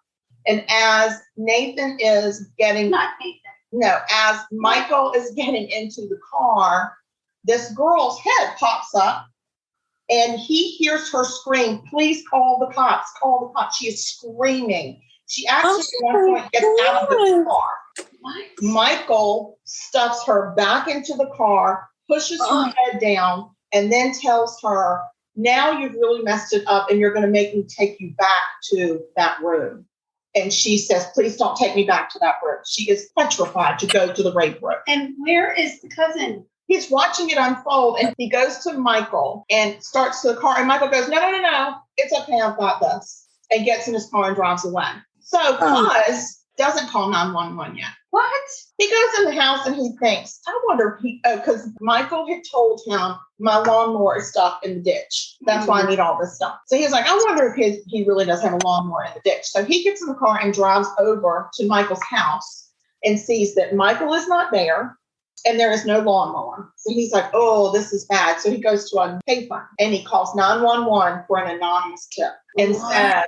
And as Nathan is getting... Not Nathan. No, as Michael is getting into the car, this girl's head pops up and he hears her scream, please call the cops, call the cops. She is screaming. She actually at one point gets out of the car. What? Michael stuffs her back into the car, pushes her head down, and then tells her, now you've really messed it up and you're going to make me take you back to that room. And she says, please don't take me back to that room. She is petrified to go to the rape room. And where is the cousin? He's watching it unfold, and he goes to Michael and starts to the car. And Michael goes, no. It's okay. I've got this. And gets in his car and drives away. So Cuz doesn't call 911 yet. What? He goes in the house and he thinks, I wonder if because Michael had told him my lawnmower is stuck in the ditch. That's why I need all this stuff. So he's like, I wonder if he really does have a lawnmower in the ditch. So he gets in the car and drives over to Michael's house and sees that Michael is not there. And there is no lawnmower. So he's like, oh, this is bad. So he goes to a payphone and he calls 911 for an anonymous tip and says,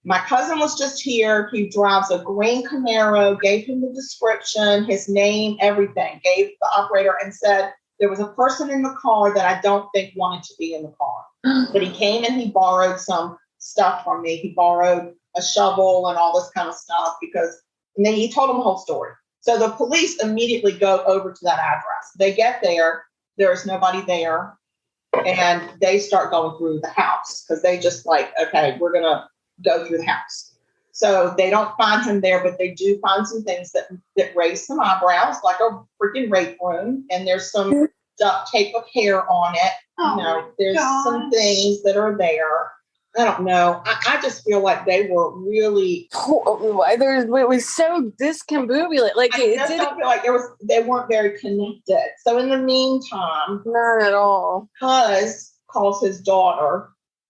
my cousin was just here. He drives a green Camaro, gave him the description, his name, everything, gave the operator and said, there was a person in the car that I don't think wanted to be in the car. But he came and he borrowed some stuff from me. He borrowed a shovel and all this kind of stuff and then he told him the whole story. So the police immediately go over to that address. They get there. There's nobody there. And they start going through the house because they just like, okay, we're going to go through the house. So they don't find him there, but they do find some things that raise some eyebrows, like a freaking rape room. And there's some duct tape of hair on it. There's some things that are there. I don't know. I just feel like they were really. It was so discombobulated. Like I just don't feel like they weren't very connected. So in the meantime, not at all. Cuz calls his daughter,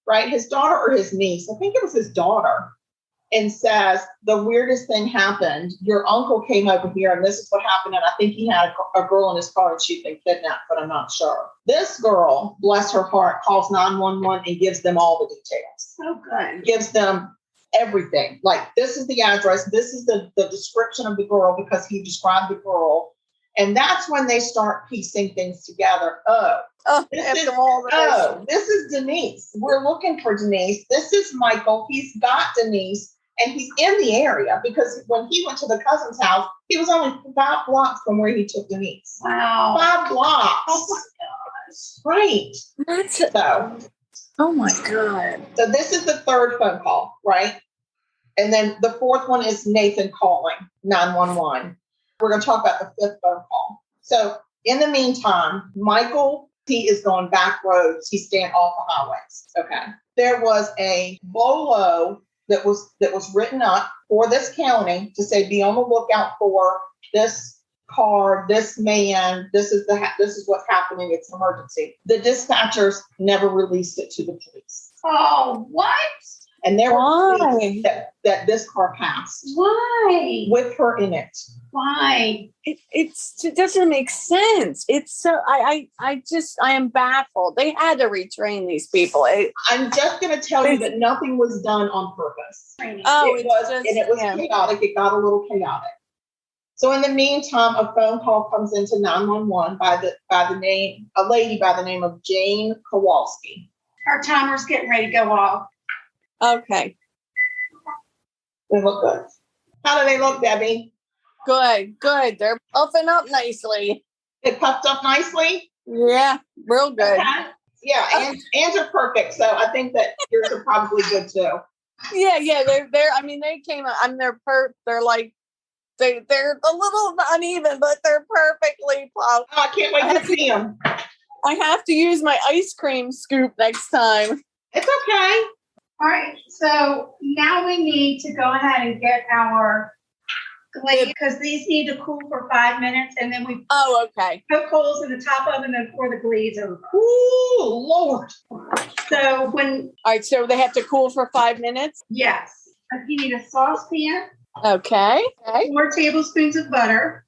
right? His daughter or his niece. I think it was his daughter, and says the weirdest thing happened. Your uncle came over here, and this is what happened. And I think he had a girl in his car, and she'd been kidnapped, but I'm not sure. This girl, bless her heart, calls 911 and gives them all the details. So good. Gives them everything. Like, this is the address. This is the description of the girl because he described the girl. And that's when they start piecing things together. This is Denise. We're looking for Denise. This is Michael. He's got Denise. And he's in the area because when he went to the cousin's house, he was only 5 blocks from where he took Denise. Wow. 5 blocks. Oh my gosh. Right. That's it. Oh my God. So this is the third phone call, right? And then the fourth one is Nathan calling 911. We're going to talk about the fifth phone call. So in the meantime, Michael, he is going back roads. He's staying off the highways. Okay. There was a bolo that was written up for this county to say, be on the lookout for this car, this man, this is what's happening. It's an emergency. The dispatchers never released it to the police. Oh, what? And there were that this car passed. Why? With her in it. Why? It doesn't make sense. It's so I am baffled. They had to retrain these people. I'm just going to tell you that nothing was done on purpose. Oh, it was chaotic. It got a little chaotic. So in the meantime, a phone call comes into 911 a lady by the name of Jane Kowalski. Our timer's getting ready to go off. Okay. They look good. How do they look, Debbie? Good. They're puffing up nicely. They puffed up nicely? Yeah, real good. Okay. Yeah, and are perfect. So I think that yours are probably good too. Yeah. They're. I mean, they came. They're like. They're a little uneven, but they're perfectly plowed. Oh, I can't wait to see them. I have to use my ice cream scoop next time. It's okay. All right. So now we need to go ahead and get our glaze because these need to cool for 5 minutes, and then we okay. poke holes in the top of them and pour the glaze over. Ooh, Lord. So all right, so they have to cool for 5 minutes? Yes. You need a saucepan. Okay. 4 tablespoons of butter,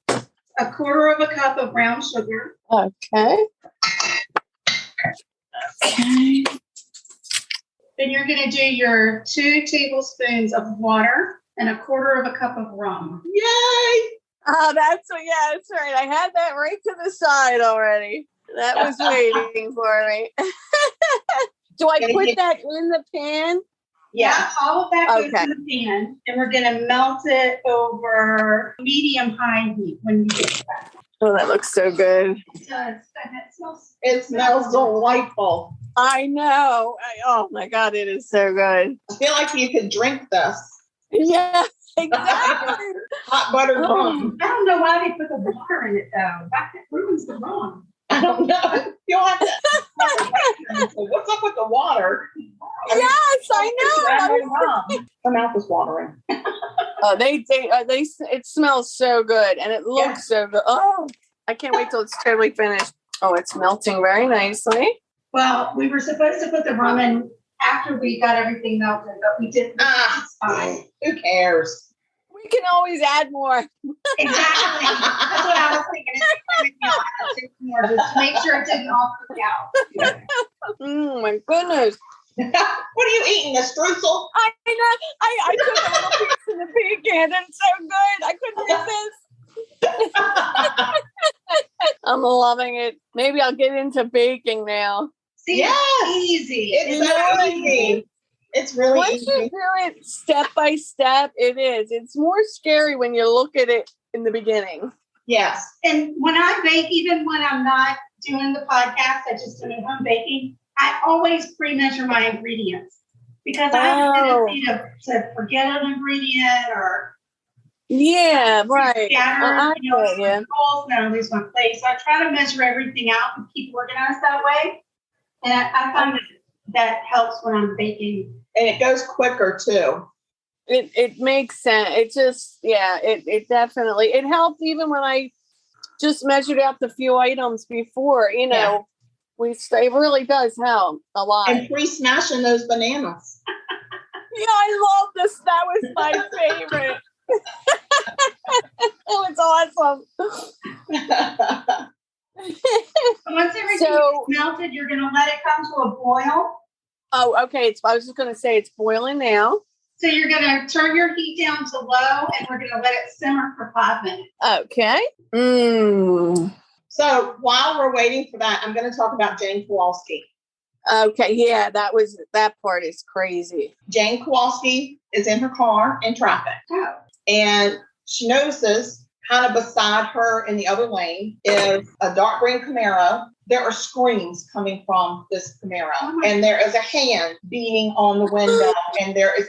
1/4 of a cup of brown sugar. Okay. Then you're going to do your 2 tablespoons of water and 1/4 of a cup of rum. Yay! Oh, that's right. I had that right to the side already. That was waiting for me. Do I put that in the pan? Yeah, all of that goes in the pan, and we're going to melt it over medium-high heat when you get it back. Oh, that looks so good. It does. And it smells delightful. I know. Oh, my God, it is so good. I feel like you could drink this. Yeah, exactly. Hot buttered rum. I don't know why they put the water in it, though. That ruins the rum. I don't know. You'll have to. What's up with the water? Yes, I know. My mouth is watering. It smells so good, and it looks so good. Oh, I can't wait till it's totally finished. Oh, it's melting very nicely. Well, we were supposed to put the rum in after we got everything melted, but we didn't. It's fine. Who cares? We can always add more. Exactly. That's what I was thinking. More just to make sure it didn't all cook out. Oh my goodness. What are you eating? A streusel? I know. I took a little piece of the pecan, and it's so good. I couldn't resist. I'm loving it. Maybe I'll get into baking now. See, it's easy. It's so easy. It's really Once easy. you do it step by step, it is. It's more scary when you look at it in the beginning. Yes. And when I bake, even when I'm not doing the podcast, I just do home baking, I always pre-measure my ingredients because I have a tendency to forget an ingredient or right. scatter, holes, and I lose my place. So I try to measure everything out and keep organized that way. And I find that helps when I'm baking. And it goes quicker too. It makes sense. It just, it definitely, it helped even when I just measured out the few items before, it really does help a lot. And pre-smashing those bananas. Yeah, I love this. That was my favorite. It was awesome. Once everything is melted, you're going to let it come to a boil. Oh, okay. I was just going to say it's boiling now. So you're going to turn your heat down to low, and we're going to let it simmer for 5 minutes. Okay. So while we're waiting for that, I'm going to talk about Jane Kowalski. Okay. Yeah, that part is crazy. Jane Kowalski is in her car in traffic. Oh. And she notices kind of beside her in the other lane is a dark green Camaro. There are screams coming from this Camaro, and there is a hand beating on the window, and there is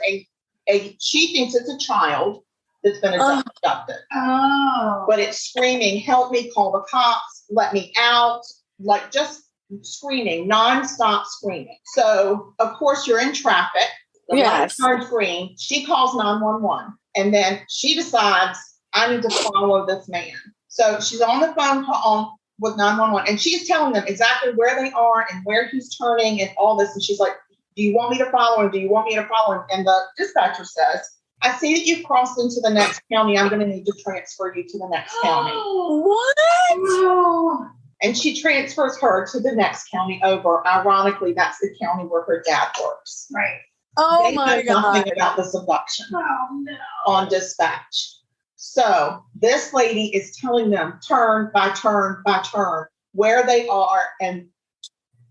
she thinks it's a child that's been abducted. Oh. But it's screaming, help me, call the cops, let me out, like just screaming, nonstop screaming. So, of course, you're in traffic. The light turns green. She calls 911. And then she decides, I need to follow this man. So she's on the phone call with 911. And she's telling them exactly where they are and where he's turning and all this. And she's like, do you want me to follow him? Do you want me to follow him? And the dispatcher says, I see that you've crossed into the next county. I'm going to need to transfer you to the next county. What? Oh. And she transfers her to the next county over. Ironically, that's the county where her dad works. Right. Oh they my know God. nothing about this abduction Oh, no. on dispatch. So this lady is telling them turn by turn by turn where they are. And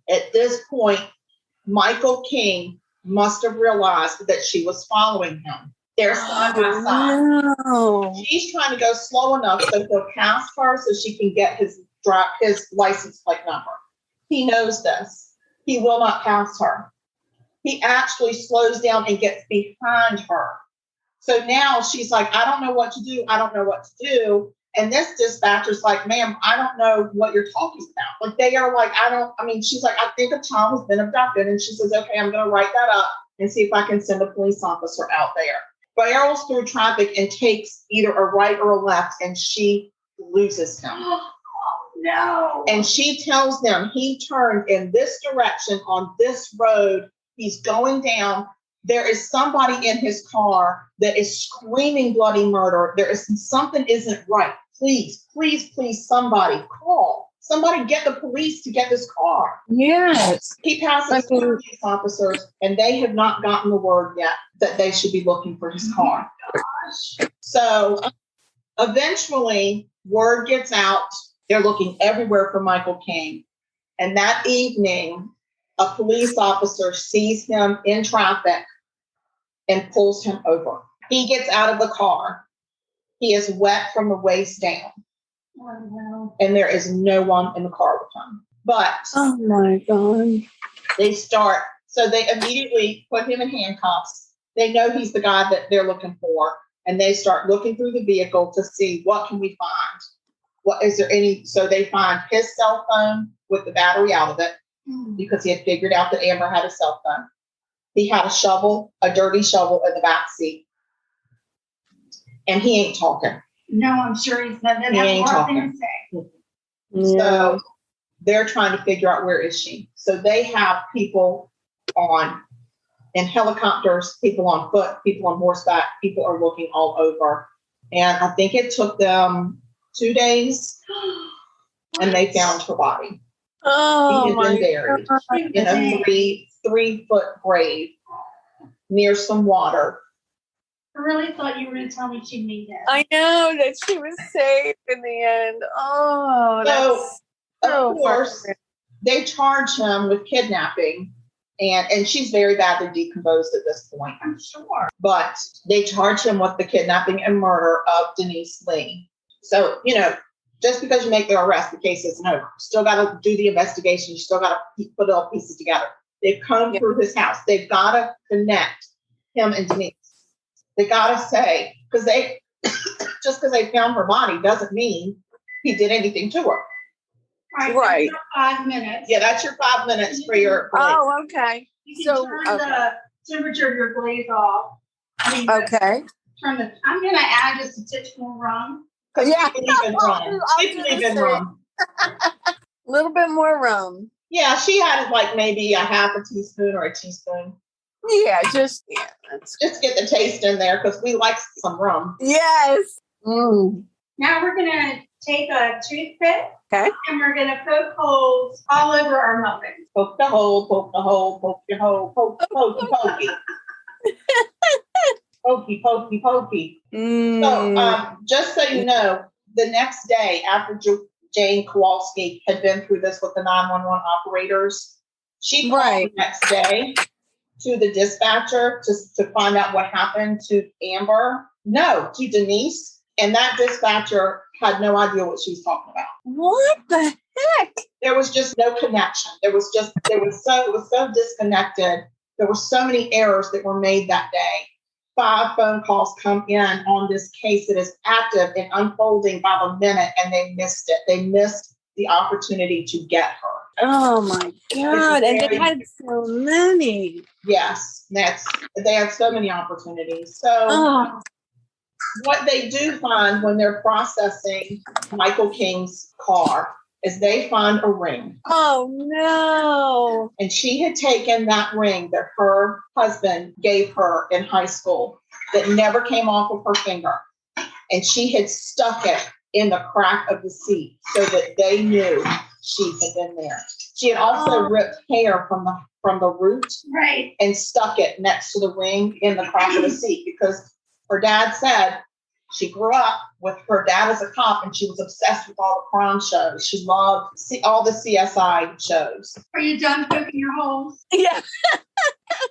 at this point, Michael King must have realized that she was following him. They're side by side. No. She's trying to go slow enough so he'll pass her so she can get his license plate number. He knows this. He will not pass her. He actually slows down and gets behind her. So now she's like, I don't know what to do. I don't know what to do. And this dispatcher's like, ma'am, I don't know what you're talking about. Like they are like, she's like, I think a child has been abducted. And she says, okay, I'm going to write that up and see if I can send a police officer out there. Barrels through traffic and takes either a right or a left, and she loses him. Oh, no. And she tells them he turned in this direction on this road. He's going down. There is somebody in his car that is screaming bloody murder. Something isn't right. Please, please, please, somebody call. Somebody get the police to get this car. Yes. He passes police officers, and they have not gotten the word yet that they should be looking for his car. Gosh. So eventually, word gets out. They're looking everywhere for Michael King. And that evening, a police officer sees him in traffic and pulls him over. He gets out of the car. He is wet from the waist down. Oh, no. And there is no one in the car with him. But Oh my God. so they immediately put him in handcuffs. They know he's the guy that they're looking for. And they start looking through the vehicle to see what can we find. So they find his cell phone with the battery out of it because he had figured out that Amber had a cell phone. He had a dirty shovel in the back seat. And he ain't talking. No, I'm sure he's not. He ain't talking. To say. So they're trying to figure out where is she. So they have people in helicopters, people on foot, people on horseback. People are looking all over. And I think it took them 2 days and they found her body. Oh, She had been buried in a 3-foot grave near some water. I really thought you were going to tell me she made that. I know that she was safe in the end. Oh, that's so of course, frustrating. they charge him with kidnapping, and she's very badly decomposed at this point. I'm sure. But they charge him with the kidnapping and murder of Denise Lee. So, just because you make the arrest, the case isn't over. You still got to do the investigation. You still got to put all pieces together. They've come through his house. They've got to connect him and Denise. They got to say, because just because they found her body doesn't mean he did anything to her. Right. 5 minutes. Yeah, that's your 5 minutes for your. Oh, okay. You can turn the temperature of your glaze off. Okay. I'm going to add just a titch more rum. Yeah. She believed in rum. A little bit more rum. Yeah, she had like maybe a half a teaspoon or a teaspoon. Yeah, just get the taste in there because we like some rum. yes. Now we're going to take a toothpick. Okay. And we're going to poke holes all over our muffins. Poke the hole, poke the hole, poke the hole, pokey. Pokey, pokey. So just so you know, the next day after Jane Kowalski had been through this with the 911 operators, she called the next day to the dispatcher to find out what happened to Amber. No, to Denise. And that dispatcher had no idea what she was talking about. What the heck? There was just no connection. It was so disconnected. There were so many errors that were made that day. 5 phone calls come in on this case that is active and unfolding by the minute, and they missed it. They missed the opportunity to get her. Oh my God. And they had so many. Yes, they have so many opportunities. So what they do find when they're processing Michael King's car is they find a ring. Oh no. And she had taken that ring that her husband gave her in high school that never came off of her finger. And she had stuck it in the crack of the seat so that they knew she had been there. She had also ripped hair from the root, Right, and stuck it next to the ring in the crack of the seat, because her dad said she grew up with her dad as a cop, and she was obsessed with all the crime shows. She loved all the CSI shows. Are you done poking your holes? Yeah.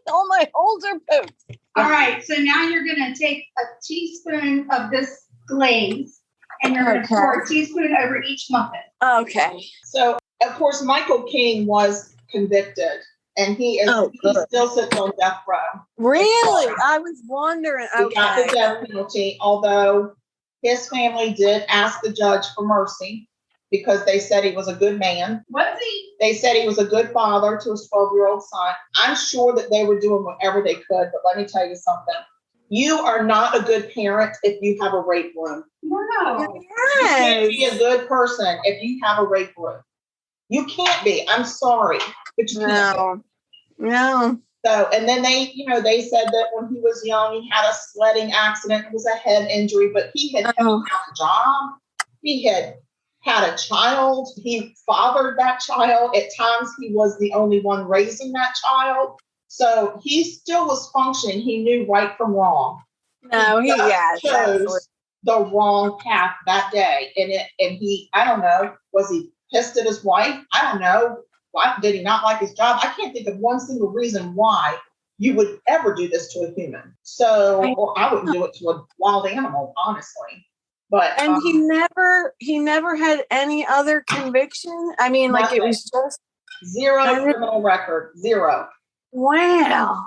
All my holes are poked. All right, so now you're going to take a teaspoon of this glaze, and you're going to pour a teaspoon over each muffin. Okay. So, of course, Michael King was convicted, and he still sits on death row. Really? I was wondering. He got the death penalty, although his family did ask the judge for mercy because they said he was a good man. Was he? They said he was a good father to his 12-year-old son. I'm sure that they were doing whatever they could, but let me tell you something. You are not a good parent if you have a rape room. No. You can't be a good person if you have a rape room. You can't be. I'm sorry, but you can't. No. So, and then they said that when he was young, he had a sledding accident. It was a head injury, but he had had a job. He had a child. He fathered that child. At times, he was the only one raising that child. So he still was functioning. He knew right from wrong. No, he chose the wrong path that day. And he, I don't know, was he pissed at his wife? I don't know. Why did he not like his job? I can't think of one single reason why you would ever do this to a human. So, or I wouldn't do it to a wild animal, honestly. But he never had any other conviction. I mean, nothing. like, it was just zero criminal record, zero. Wow.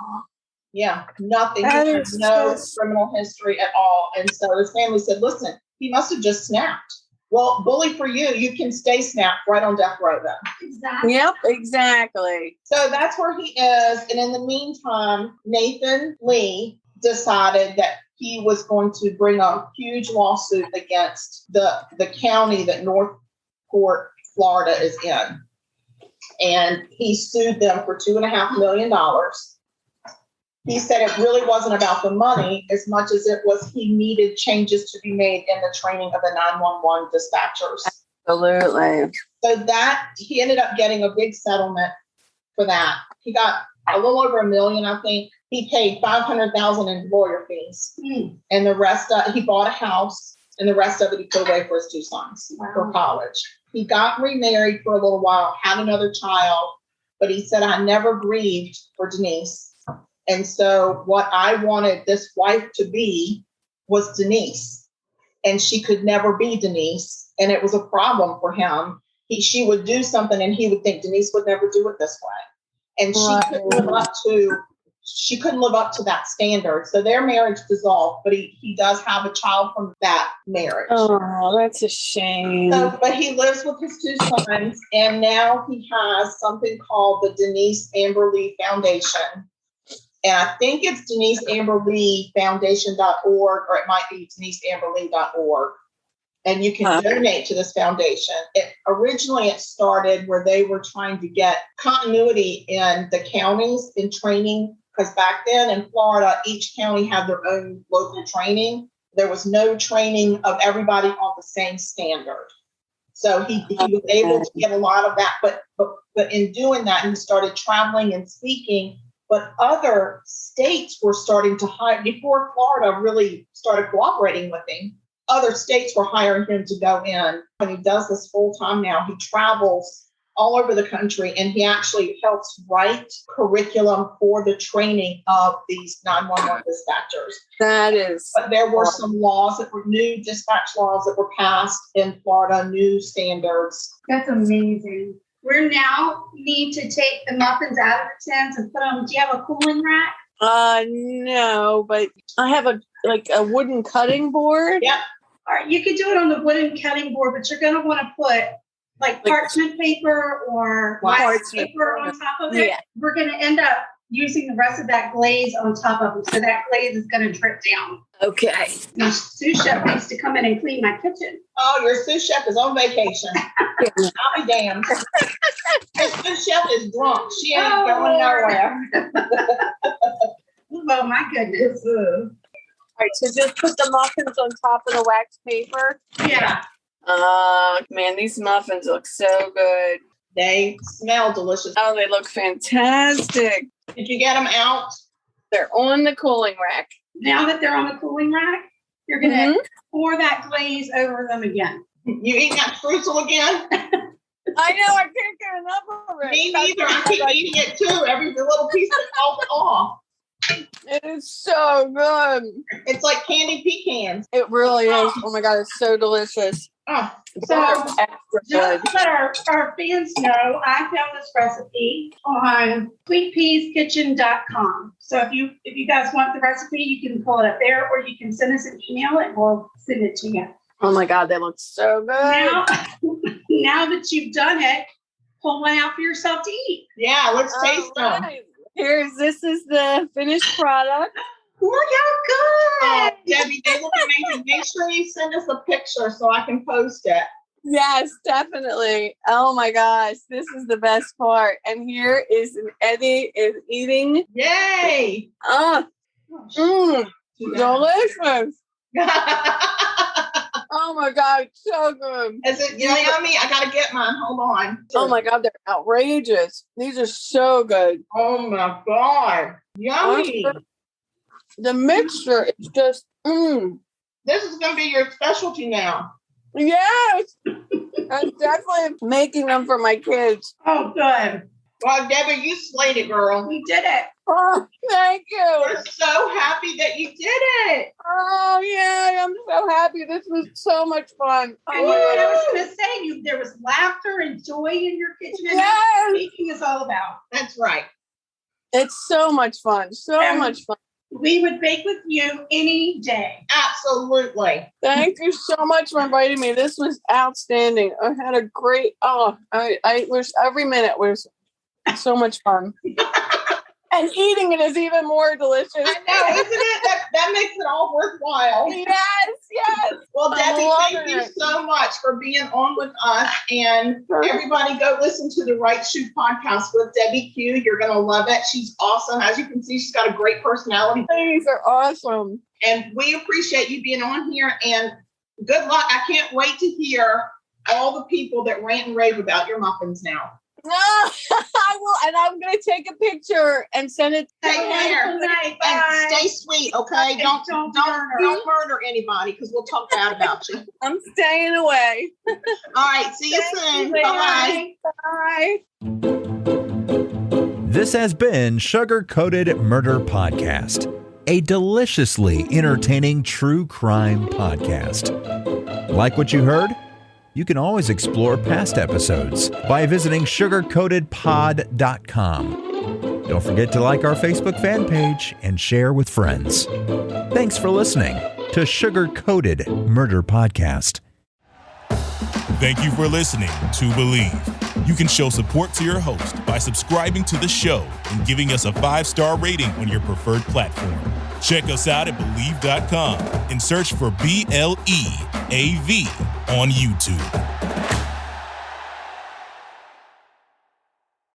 Yeah, nothing. He had no criminal history at all. And so his family said, "Listen, he must have just snapped." Well, bully for you, you can stay snapped right on death row then. Exactly. Yep, exactly. So that's where he is. And in the meantime, Nathan Lee decided that he was going to bring a huge lawsuit against the county that Northport, Florida is in. And he sued them for $2.5 million. He said it really wasn't about the money as much as it was he needed changes to be made in the training of the 911 dispatchers. Absolutely. So that he ended up getting a big settlement for that. He got a little over $1 million, I think. He paid $500,000 in lawyer fees, and the rest he bought a house, and the rest of it he put away for his 2 sons for college. He got remarried for a little while, had another child, but he said, "I never grieved for Denise. And so what I wanted this wife to be was Denise. And she could never be Denise. And it was a problem for him. She would do something and he would think Denise would never do it this way. And she couldn't live up to that standard. So their marriage dissolved, but he does have a child from that marriage. Oh, that's a shame. So, but he lives with his 2 sons, and now he has something called the Denise Amber Lee Foundation. And I think it's DeniseAmberLeeFoundation.org, or it might be DeniseAmberLee.org. And you can donate to this foundation. Originally it started where they were trying to get continuity in the counties in training, because back then in Florida, each county had their own local training. There was no training of everybody on the same standard. So he was able to get a lot of that. But in doing that, he started traveling and speaking. But other states were starting to hire, before Florida really started cooperating with him, other states were hiring him to go in. And he does this full time now. He travels all over the country, and he actually helps write curriculum for the training of these 911 dispatchers. That is. But there were some laws that were new dispatch laws that were passed in Florida, new standards. That's amazing. We now need to take the muffins out of the tins and put them. Do you have a cooling rack? No, but I have a wooden cutting board. Yep. All right, you could do it on the wooden cutting board, but you're going to want to put like parchment paper or wax paper on top of it. Yeah. We're going to end up using the rest of that glaze on top of it. So that glaze is going to drip down. Okay. My sous chef needs to come in and clean my kitchen. Oh, your sous chef is on vacation. I'll be damned. Your sous chef is drunk. She ain't going nowhere. Oh, my goodness. All right, so just put the muffins on top of the wax paper. Yeah. Man, these muffins look so good. They smell delicious. Oh, they look fantastic. Did you get them out? They're on the cooling rack. Now that they're on the cooling rack, you're going to pour that glaze over them again. You eating that streusel again? I know, I can't get enough of it. Me neither. I keep eating it too. Every little piece that falls off. It is so good. It's like candy pecans. It really is. Oh my God, it's so delicious. Oh, So Extra good. just to let our fans know, I found this recipe on sweetpeaskitchen.com. So if you guys want the recipe, you can pull it up there, or you can send us an email and we'll send it to you. Oh my God, they look so good. Now that you've done it, pull one out for yourself to eat. yeah, let's taste them. Right. This is the finished product. Look how good. Debbie, they look amazing. Make sure you send us a picture so I can post it. Yes, definitely. Oh my gosh, this is the best part. And here is Eddie is eating. Yay! Delicious. Oh my God, so good. Is it yummy? I gotta get mine. Hold on. Oh my God, they're outrageous. These are so good. Oh my God. Yummy. The mixture is just, This is gonna be your specialty now. Yes. I'm definitely making them for my kids. Oh, good. Well, Debbie, you slayed it, girl. We did it. Oh, thank you. We're so happy that you did it. Oh, yeah, I'm so happy. This was so much fun. And you know what I was going to say? There was laughter and joy in your kitchen. And that's what baking is all about. That's right. It's so much fun. So much fun. We would bake with you any day. Absolutely. Thank you so much for inviting me. This was outstanding. I had a great, I wish every minute was so much fun. And eating it is even more delicious. I know, isn't it? That makes it all worthwhile. Yes. Well, Debbie, thank you so much for being on with us. And everybody go listen to the Right Shoe podcast with Debbie Q. You're going to love it. She's awesome. As you can see, she's got a great personality. These are awesome. And we appreciate you being on here. And good luck. I can't wait to hear all the people that rant and rave about your muffins now. No, I will, and I'm going to take a picture and send it to Take care. And stay sweet, okay? Don't murder anybody, because we'll talk bad about you. I'm staying away. All right, see you soon. Bye. Bye. This has been Sugar Coated Murder Podcast, a deliciously entertaining true crime podcast. Like what you heard? You can always explore past episodes by visiting sugarcoatedpod.com. Don't forget to like our Facebook fan page and share with friends. Thanks for listening to Sugar Coated Murder Podcast. Thank you for listening to Believe. You can show support to your host by subscribing to the show and giving us a 5-star rating on your preferred platform. Check us out at Believe.com and search for BLEAV on YouTube.